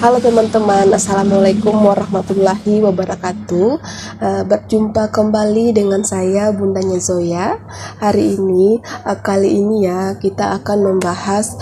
Halo teman-teman, Assalamualaikum warahmatullahi wabarakatuh. Berjumpa kembali dengan saya Bundanya Zoya. Kali ini ya kita akan membahas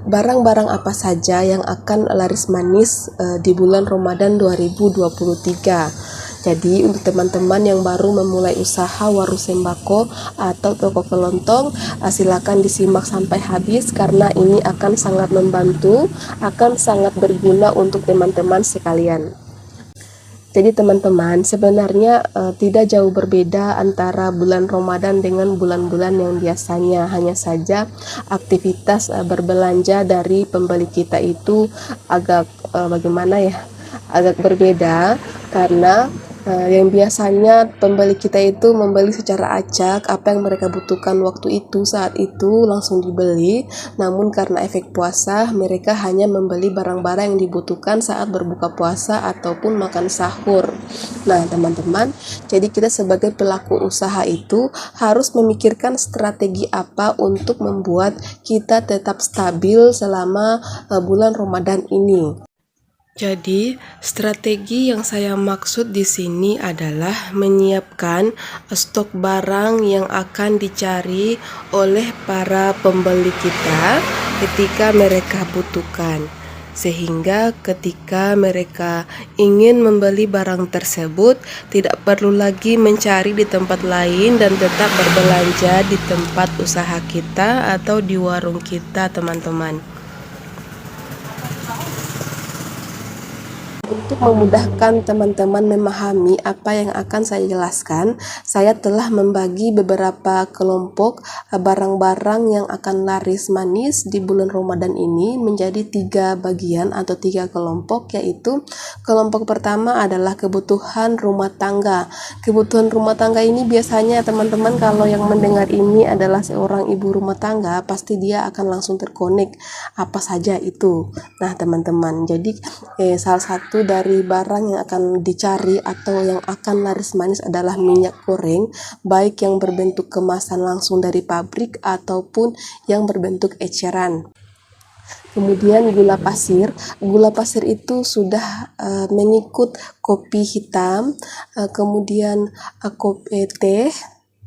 barang-barang apa saja yang akan laris manis di bulan Ramadan 2023. Jadi untuk teman-teman yang baru memulai usaha warung sembako atau toko kelontong, silakan disimak sampai habis karena ini akan sangat membantu, akan sangat berguna untuk teman-teman sekalian. Jadi teman-teman, sebenarnya tidak jauh berbeda antara bulan Ramadan dengan bulan-bulan yang biasanya. Hanya saja aktivitas berbelanja dari pembeli kita itu agak agak berbeda karena yang biasanya pembeli kita itu membeli secara acak apa yang mereka butuhkan waktu itu saat itu langsung dibeli, namun karena efek puasa mereka hanya membeli barang-barang yang dibutuhkan saat berbuka puasa ataupun makan sahur. Nah teman-teman, jadi kita sebagai pelaku usaha itu harus memikirkan strategi apa untuk membuat kita tetap stabil selama bulan Ramadan ini. Jadi, strategi yang saya maksud di sini adalah menyiapkan stok barang yang akan dicari oleh para pembeli kita ketika mereka butuhkan. Sehingga ketika mereka ingin membeli barang tersebut, tidak perlu lagi mencari di tempat lain dan tetap berbelanja di tempat usaha kita atau di warung kita, teman-teman. Untuk memudahkan teman-teman memahami apa yang akan saya jelaskan, saya telah membagi beberapa kelompok barang-barang yang akan laris manis di bulan Ramadan ini menjadi 3 bagian atau 3 kelompok, yaitu kelompok pertama adalah kebutuhan rumah tangga. Kebutuhan rumah tangga ini biasanya teman-teman kalau yang mendengar ini adalah seorang ibu rumah tangga, pasti dia akan langsung terkonek apa saja itu. Nah teman-teman, jadi salah satu dari barang yang akan dicari atau yang akan laris manis adalah minyak goreng, baik yang berbentuk kemasan langsung dari pabrik ataupun yang berbentuk eceran. Kemudian gula pasir itu sudah mengikut kopi hitam, kemudian kopi teh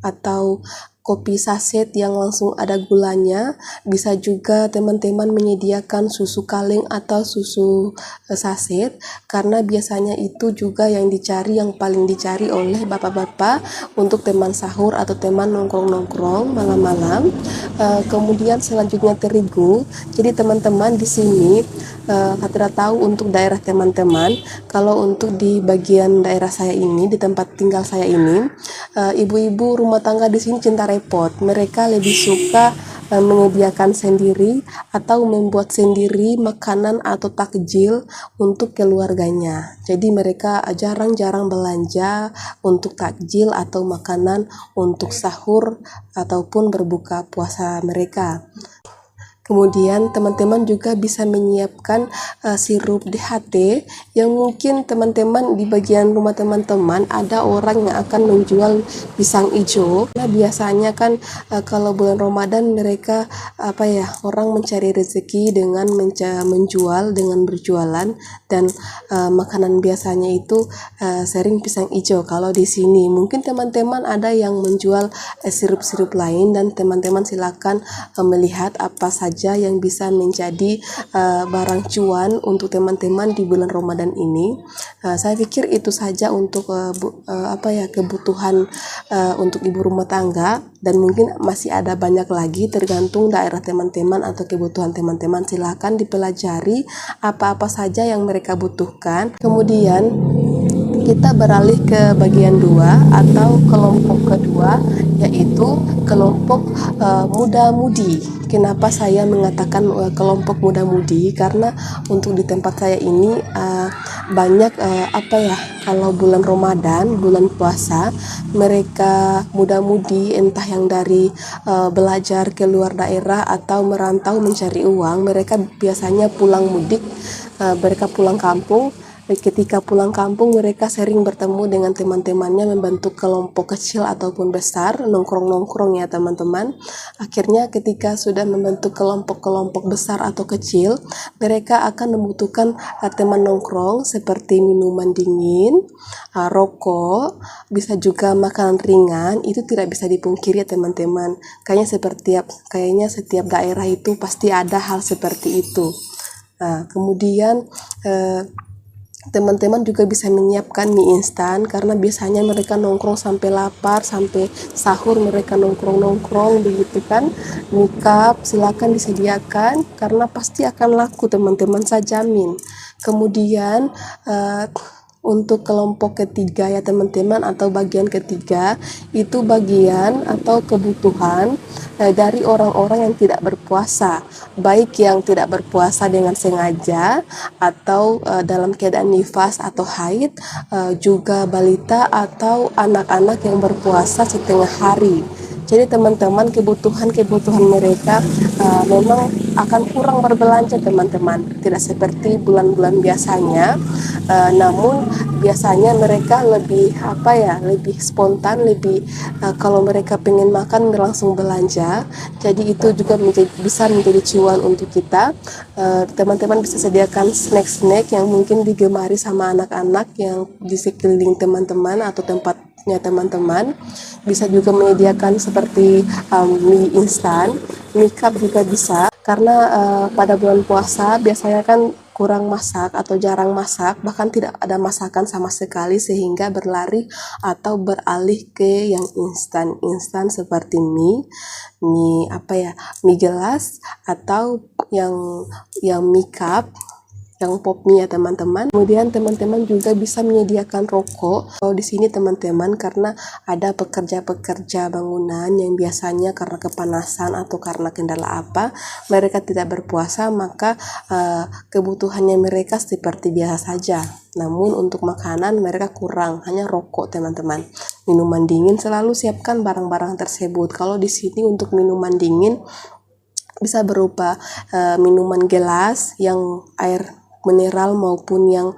atau kopi saset yang langsung ada gulanya. Bisa juga teman-teman menyediakan susu kaleng atau susu saset, karena biasanya itu juga yang paling dicari oleh bapak-bapak untuk teman sahur atau teman nongkrong-nongkrong malam-malam. Kemudian selanjutnya terigu. Jadi teman-teman di sini tidak tahu untuk daerah teman-teman, kalau untuk di bagian daerah saya ini, di tempat tinggal saya ini, ibu-ibu rumah tangga di sini cinta repot. Mereka lebih suka menyediakan sendiri atau membuat sendiri makanan atau takjil untuk keluarganya. Jadi mereka jarang-jarang belanja untuk takjil atau makanan untuk sahur ataupun berbuka puasa mereka. Kemudian teman-teman juga bisa menyiapkan sirup DHT yang mungkin teman-teman di bagian rumah teman-teman ada orang yang akan menjual pisang hijau. Nah, biasanya kan kalau bulan Ramadan mereka orang mencari rezeki dengan menjual, dengan berjualan, dan makanan biasanya itu sering pisang hijau. Kalau di sini mungkin teman-teman ada yang menjual sirup-sirup lain, dan teman-teman silakan melihat apa saja yang bisa menjadi barang cuan untuk teman-teman di bulan Ramadan ini. Saya pikir itu saja untuk kebutuhan untuk ibu rumah tangga, dan mungkin masih ada banyak lagi tergantung daerah teman-teman atau kebutuhan teman-teman. Silakan dipelajari apa-apa saja yang mereka butuhkan. Kemudian kita beralih ke bagian 2 atau kelompok kedua, yaitu kelompok muda-mudi. Kenapa saya mengatakan kelompok muda-mudi? Karena untuk di tempat saya ini banyak kalau bulan Ramadan, bulan puasa, mereka muda-mudi entah yang dari belajar ke luar daerah atau merantau mencari uang, mereka biasanya pulang mudik, mereka pulang kampung. ketika pulang kampung mereka sering bertemu dengan teman-temannya, membentuk kelompok kecil ataupun besar, nongkrong-nongkrong ya teman-teman. Akhirnya ketika sudah membentuk kelompok-kelompok besar atau kecil, mereka akan membutuhkan teman nongkrong seperti minuman dingin, rokok, bisa juga makanan ringan. Itu tidak bisa dipungkiri ya teman-teman. Kayaknya setiap daerah itu pasti ada hal seperti itu. Nah, kemudian teman-teman juga bisa menyiapkan mie instan, karena biasanya mereka nongkrong sampai lapar, sampai sahur mereka nongkrong-nongkrong begitu kan. Mie cup silakan disediakan karena pasti akan laku teman-teman, saya jamin. Kemudian untuk kelompok ketiga ya teman-teman, atau bagian ketiga, itu bagian atau kebutuhan dari orang-orang yang tidak berpuasa, baik yang tidak berpuasa dengan sengaja atau dalam keadaan nifas atau haid, juga balita atau anak-anak yang berpuasa setengah hari. Jadi teman-teman, kebutuhan mereka memang akan kurang berbelanja teman-teman, tidak seperti bulan-bulan biasanya. Namun biasanya mereka lebih lebih spontan, lebih kalau mereka pengen makan langsung belanja. Jadi itu juga bisa menjadi cuan untuk kita. Teman-teman bisa sediakan snack-snack yang mungkin digemari sama anak-anak yang di sekeliling teman-teman atau tempatnya teman-teman. Bisa juga menyediakan seperti mie instan, mie cup juga bisa, karena pada bulan puasa biasanya kan kurang masak atau jarang masak, bahkan tidak ada masakan sama sekali, sehingga berlari atau beralih ke yang instan seperti mie gelas, atau yang mie cup, yang pop mie ya teman-teman. Kemudian teman-teman juga bisa menyediakan rokok. Kalau di sini teman-teman, karena ada pekerja-pekerja bangunan yang biasanya karena kepanasan atau karena kendala apa, mereka tidak berpuasa, maka kebutuhannya mereka seperti biasa saja. Namun untuk makanan mereka kurang, hanya rokok teman-teman. Minuman dingin selalu siapkan barang-barang tersebut. Kalau di sini untuk minuman dingin bisa berupa minuman gelas yang air mineral maupun yang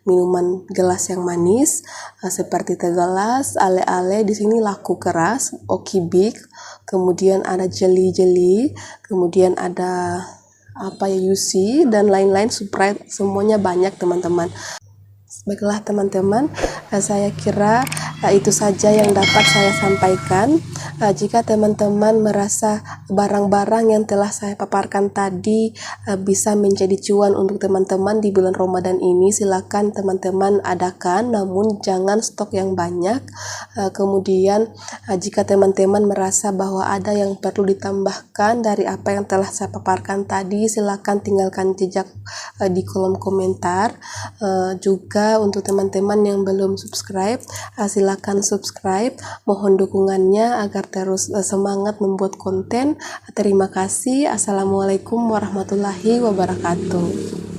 minuman gelas yang manis, seperti teh gelas, ale-ale di sini laku keras, okibik, kemudian ada jeli-jeli, kemudian ada Yusi dan lain-lain, Sprite, semuanya banyak teman-teman. Baiklah teman-teman, saya kira itu saja yang dapat saya sampaikan. Jika teman-teman merasa barang-barang yang telah saya paparkan tadi bisa menjadi cuan untuk teman-teman di bulan Ramadan ini, silakan teman-teman adakan, namun jangan stok yang banyak. Kemudian jika teman-teman merasa bahwa ada yang perlu ditambahkan dari apa yang telah saya paparkan tadi, silakan tinggalkan jejak di kolom komentar. Juga untuk teman-teman yang belum subscribe, silakan subscribe. Mohon dukungannya agar terus semangat membuat konten. Terima kasih. Assalamualaikum warahmatullahi wabarakatuh.